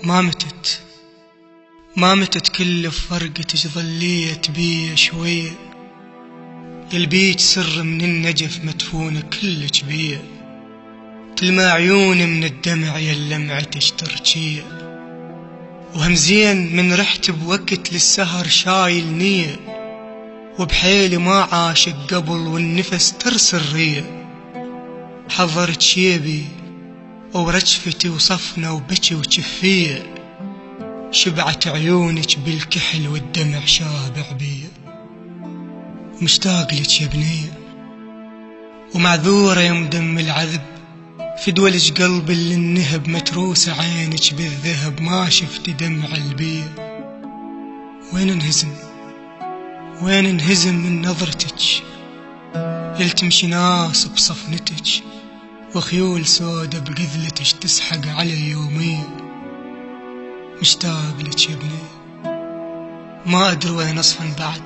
ما متت كل فرقتك ظلية بيا شوية، قلبيك سر من النجف مدفونة كلك بيا، تلمع عيوني من الدمع يا لمعتك ترجية، وهمزين من رحت بوقت للسهر شايل نية، وبحيلي ما عاشق قبل والنفس ترسل رية، حضرت شيبي ورجفتي وصفنا وبكي وجفية، شبعت عيونك بالكحل والدمع شابع بيا، مشتاق لك يا بنية ومعذورة يا مدم العذب، في دولج قلبي اللي النهب متروسة عينك بالذهب، ما شفت دمع البيا، وين انهزم من نظرتك، يلتمشي ناس بصفنتك وخيول سودة بقذلتك تسحق علي يوميا، مشتاق لك يا بني ما أدري وين أصفن بعد،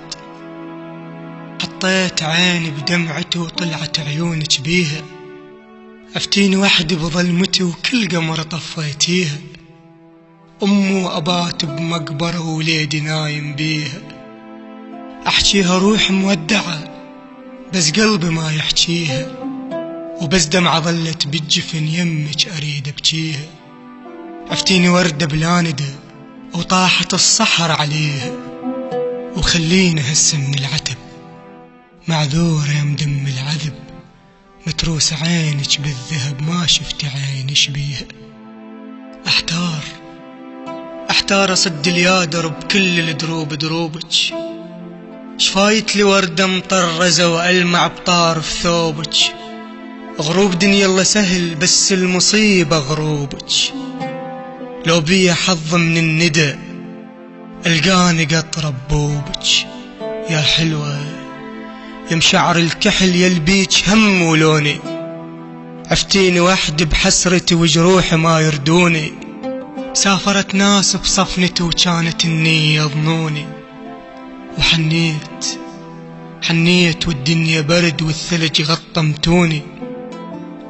حطيت عيني بدمعتي وطلعت عيونك بيها، أفتيني وحدي بظلمتي وكل قمرة طفيتيها، أمي وأبات بمقبرة ووليدي نايم بيها، أحكيها روح مودعة بس قلبي ما يحكيها، وبس دمعة ظلت بالجفن يمك أريد أبكيها، عفتيني وردة بلاندة وطاحت الصحر عليها، وخليني هسه من العتب معذورة يا مدم العذب، متروس عينك بالذهب ما شفت عينش بيها، أحتار أصد اليادر بكل الدروب دروبك، شفايت لي وردة مطرزة وألمع بطارف ثوبك، غروب دنيا الله سهل بس المصيبة غروبك، لو بيا حظ من الندى ألقاني قطرة ببوبك، يا حلوة يا مشعر الكحل يلبيك هم ولوني، عفتيني وحدي بحسرتي وجروحي ما يردوني، سافرت ناس بصفنتي وكانت النية ظنوني، وحنيت والدنيا برد والثلج غطمتوني،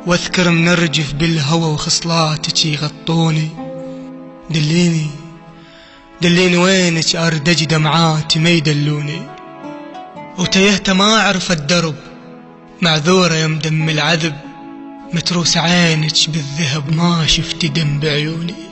واذكر منرجف بالهوى وخصلاتك يغطوني، دليني وينك أردج دمعاتي ما يدلوني، وتيهت ما أعرف الدرب معذورة يا مدم العذب، متروس عينك بالذهب ما شفت دم بعيوني.